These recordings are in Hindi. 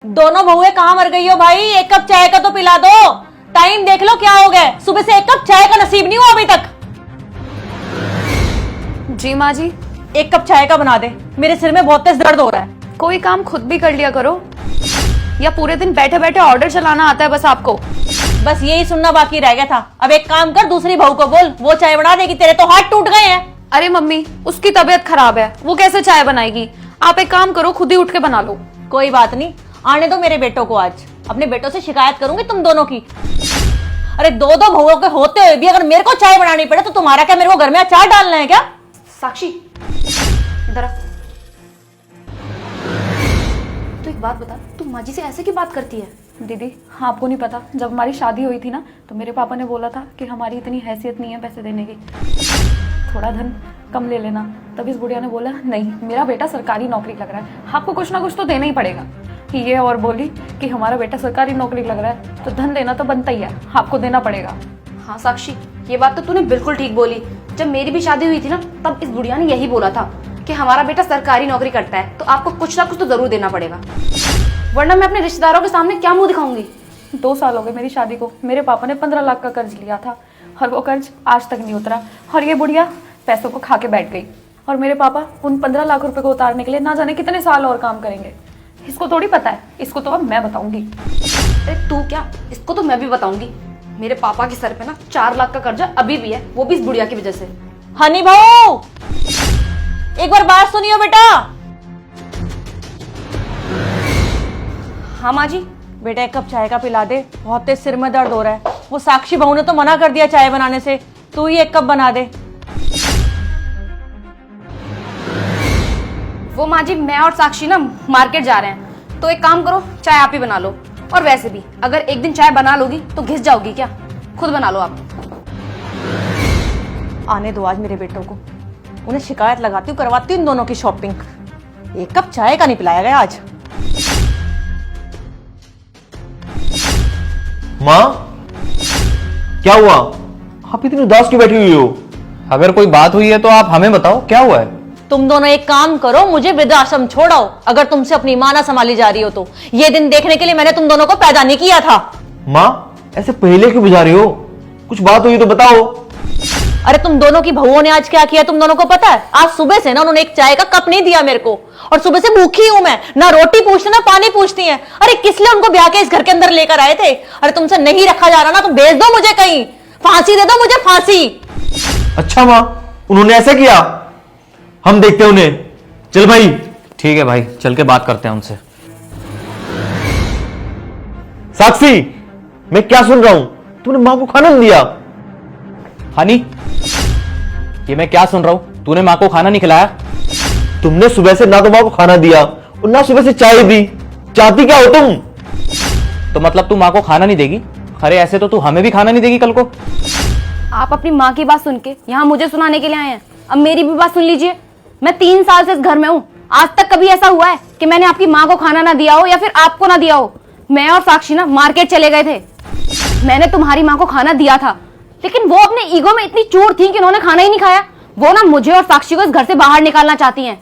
दोनों बहुएं कहाँ मर गई हो भाई? एक कप चाय का तो पिला दो। टाइम देख लो क्या हो गया, सुबह से एक कप चाय का नसीब नहीं हुआ अभी तक। जी माँ जी। एक कप चाय का बना दे, मेरे सिर में बहुत तेज दर्द हो रहा है। कोई काम खुद भी कर लिया करो, या पूरे दिन बैठे बैठे ऑर्डर चलाना आता है बस आपको? बस यही सुनना बाकी रह गया था। अब एक काम कर, दूसरी बहू को बोल, वो चाय बना देगी। तेरे तो हाथ टूट गए हैं। अरे मम्मी, उसकी तबीयत खराब है, वो कैसे चाय बनाएगी? आप एक काम करो, खुद ही उठ के बना लो। कोई बात नहीं, आने दो मेरे बेटों को। आज अपने बेटों से शिकायत करूंगी तुम दोनों की। अरे दो दो बहुओं के होते हुए भी अगर मेरे को चाय बनानी पड़े तो तुम्हारा क्या, मेरे को घर में अचार डालना है क्या? साक्षी इधर आ। तो एक बात बता, तू माँ जी से ऐसे की बात करती है? दीदी हाँ, आपको नहीं पता, जब हमारी शादी हुई थी ना तो मेरे पापा ने बोला था कि हमारी इतनी हैसियत नहीं है पैसे देने की, थोड़ा धन कम ले लेना। तब इस बुढ़िया ने बोला नहीं, मेरा बेटा सरकारी नौकरी लग रहा है, आपको कुछ ना कुछ तो देना ही पड़ेगा। ये और बोली कि हमारा बेटा सरकारी नौकरी लग रहा है तो धन देना तो बनता ही है, आपको देना पड़ेगा। हाँ साक्षी, ये बात तो तूने बिल्कुल ठीक बोली। जब मेरी भी शादी हुई थी ना तब इस बुढ़िया ने यही बोला था कि हमारा बेटा सरकारी नौकरी करता है तो आपको कुछ ना कुछ तो जरूर देना पड़ेगा, वरना मैं अपने रिश्तेदारों के सामने क्या मुंह दिखाऊंगी। 2 साल हो गए मेरी शादी को, मेरे पापा ने 15 लाख का कर्ज लिया था और वो कर्ज आज तक नहीं उतरा, और ये बुढ़िया पैसों को खा के बैठ गई। और मेरे पापा उन 15 लाख रुपए को उतारने के लिए ना जाने कितने साल और काम करेंगे। इसको थोड़ी पता है, इसको तो अब मैं बताऊंगी। अरे तू क्या, इसको तो मैं भी बताऊंगी। मेरे पापा के सर पे ना 4 लाख का कर्जा अभी भी है, वो भी इस बुढ़िया की वजह से। हनी बहू, एक बार बात सुनियो बेटा। हाँ माँ जी। बेटा एक कप चाय का पिला दे, बहुत तेज सिर में दर्द हो रहा है। वो साक्षी बहू ने तो मना कर दिया चाय बनाने से, तू ही एक कप बना दे। वो माँ जी, मैं और साक्षी ना मार्केट जा रहे हैं, तो एक काम करो, चाय आप ही बना लो। और वैसे भी अगर एक दिन चाय बना लोगी तो घिस जाओगी क्या, खुद बना लो आप। आने दो आज मेरे बेटों को, उन्हें शिकायत लगाती हूँ, करवाती हूँ इन दोनों की शॉपिंग। एक कप चाय का नहीं पिलाया गया आज। माँ, क्या हुआ? आप इतनी उदास क्यों बैठी हुई हो? अगर कोई बात हुई है तो आप हमें बताओ, क्या हुआ है? तुम दोनों एक काम करो, मुझे वृद्धाश्रम छोड़ाओ। अगर तुमसे अपनी मां ना संभाली जा रही हो तो ये दिन देखने के लिए मैंने तुम दोनों को पैदा नहीं किया था। माँ, ऐसे पहले क्यों बुझा रही हो? कुछ बात हुई तो बताओ। अरे तुम दोनों की बहुओं ने आज क्या किया तुम दोनों को पता है? आज सुबह से ना उन्होंने एक चाय का कप नहीं दिया मेरे को, और सुबह से भूखी हूं मैं, ना रोटी पूछती ना पानी पूछती हैं। अरे किस लिए उनको ब्याह के इस घर के अंदर लेकर आए थे? अरे तुमसे नहीं रखा जा रहा ना तो भेज दो मुझे कहीं, फांसी दे दो मुझे, फांसी। अच्छा माँ, उन्होंने ऐसा किया? हम देखते हैं उन्हें। चल भाई। ठीक है भाई, चल के बात करते हैं उनसे। साक्षी, मैं क्या सुन रहा हूं? तूने माँ को खाना नहीं दिया। हनी, ये मैं क्या सुन रहा हूं? तूने माँ को खाना नहीं खिलाया? तुमने सुबह से ना तो माँ को खाना दिया और ना सुबह से चाय दी। चाहती क्या हो तुम? तो मतलब तू माँ को खाना नहीं देगी? अरे ऐसे तो तू हमें भी खाना नहीं देगी कल को। आप अपनी माँ की बात सुन के यहाँ मुझे सुनाने के लिए आए हैं, अब मेरी भी बात सुन लीजिए। मैं 3 साल से इस घर में हूँ, आज तक कभी ऐसा हुआ है कि मैंने आपकी माँ को खाना ना दिया हो या फिर आपको ना दिया हो? मैं और साक्षी ना मार्केट चले गए थे, मैंने तुम्हारी माँ को खाना दिया था, लेकिन वो अपने ईगो में इतनी चूर थी कि उन्होंने खाना ही नहीं खाया। वो ना मुझे और साक्षी को इस घर से बाहर निकालना चाहती हैं।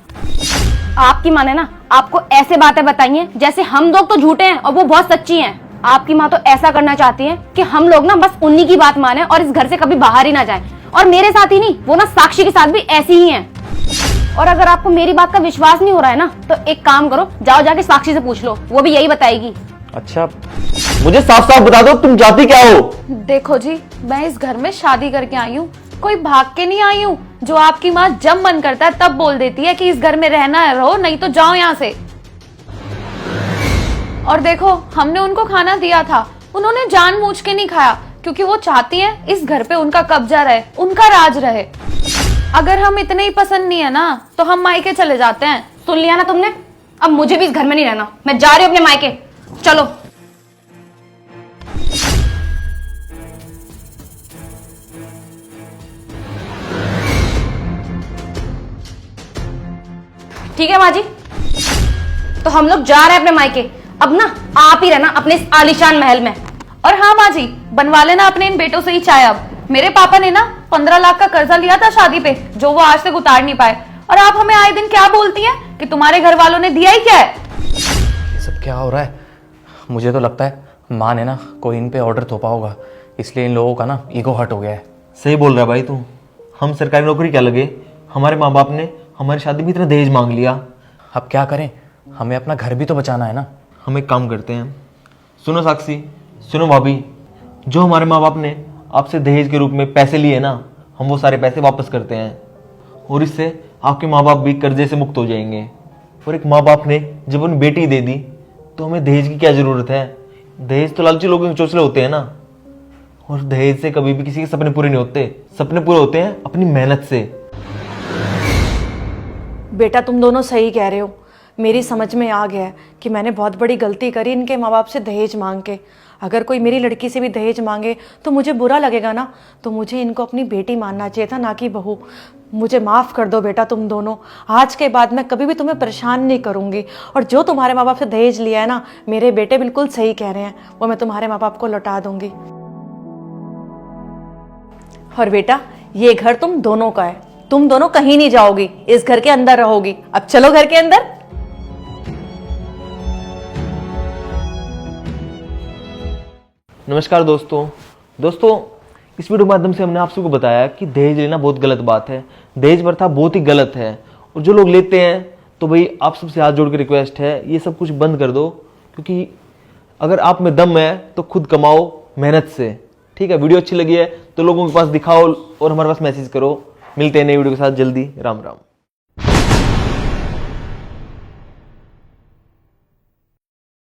आपकी माँ ने ना आपको ऐसे बातें बताई हैं जैसे हम लोग तो झूठे हैं और वो बहुत सच्ची हैं। आपकी माँ तो ऐसा करना चाहती है कि हम लोग ना बस उन्हीं की बात माने और इस घर से कभी बाहर ही ना जाएं। और मेरे साथ ही नहीं, वो ना साक्षी के साथ भी ऐसी ही हैं। और अगर आपको मेरी बात का विश्वास नहीं हो रहा है ना तो एक काम करो, जाओ जाके साक्षी से पूछ लो, वो भी यही बताएगी। अच्छा, मुझे साफ साफ बता दो, तुम चाहती क्या हो? देखो जी, मैं इस घर में शादी करके आई हूँ, कोई भाग के नहीं आई हूँ। जो आपकी माँ जब मन करता है तब बोल देती है कि इस घर में रहना है रहो, नहीं तो जाओ यहाँ से। और देखो, हमने उनको खाना दिया था, उन्होंने जानबूझ के नहीं खाया, क्योंकि वो चाहती हैं इस घर पे उनका कब्जा रहे, उनका राज रहे। अगर हम इतने ही पसंद नहीं है ना तो हम मायके चले जाते हैं। सुन लिया ना तुमने, अब मुझे भी इस घर में नहीं रहना, मैं जा रही हूँ अपने मायके। चलो। ठीक है माँ जी, तो हम लोग जा रहे हैं अपने मायके। अब ना आप ही रहना अपने इस आलीशान महल में। और हाँ माँ जी, बनवा लेना अपने इन बेटों से ही चाय। अब मेरे पापा ने ना 15 लाख का कर्जा लिया था शादी पे, जो वो आज तक उतार नहीं पाए, और आप हमें आए दिन क्या बोलती हैं कि तुम्हारे घर वालों ने दिया ही क्या है? ये सब क्या हो रहा है? मुझे तो लगता है माँ ने ना कोई इन पे ऑर्डर थोपा होगा, इसलिए इन लोगों का ना ईगो हर्ट हो गया है। सही बोल रहा है भाई तू। हम सरकारी नौकरी क्या लगे, हमारे माँ बाप ने हमारी शादी में इतना दहेज मांग लिया। अब क्या करें, हमें अपना घर भी तो बचाना है ना। हम एक काम करते हैं, सुनो साक्षी, सुनो भाभी, जो हमारे माँ बाप ने आपसे दहेज के रूप में पैसे लिए ना, हम वो सारे पैसे वापस करते हैं और इससे आपके माँ बाप भी कर्जे से मुक्त हो जाएंगे। और एक माँ बाप ने जब उन्हें बेटी दे दी तो हमें दहेज की क्या ज़रूरत है। दहेज तो लालची लोगों के चोचले होते हैं ना, और दहेज से कभी भी किसी के सपने पूरे नहीं होते। सपने पूरे होते हैं अपनी मेहनत से। बेटा तुम दोनों सही कह रहे हो। मेरी समझ में आ गया है कि मैंने बहुत बड़ी गलती करी इनके माँ बाप से दहेज मांग के। अगर कोई मेरी लड़की से भी दहेज मांगे तो मुझे बुरा लगेगा ना, तो मुझे इनको अपनी बेटी मानना चाहिए था, ना कि बहू। मुझे माफ़ कर दो बेटा तुम दोनों। आज के बाद मैं कभी भी तुम्हें परेशान नहीं करूँगी। और जो तुम्हारे माँ बाप से दहेज लिया है ना, मेरे बेटे बिल्कुल सही कह रहे हैं, वो मैं तुम्हारे माँ बाप को लौटा दूंगी। और बेटा ये घर तुम दोनों का है, तुम दोनों कहीं नहीं जाओगी, इस घर के अंदर रहोगी। अब चलो घर के अंदर। नमस्कार दोस्तों। इस वीडियो के माध्यम से हमने आप सबको बताया कि दहेज लेना बहुत गलत बात है। दहेज प्रथा बहुत ही गलत है, और जो लोग लेते हैं तो भाई आप सबसे हाथ जोड़ के रिक्वेस्ट है, ये सब कुछ बंद कर दो। क्योंकि अगर आप में दम है तो खुद कमाओ मेहनत से। ठीक है, वीडियो अच्छी लगी है तो लोगों के पास दिखाओ और हमारे पास मैसेज करो। मिलते हैं नई वीडियो के साथ जल्दी। राम राम।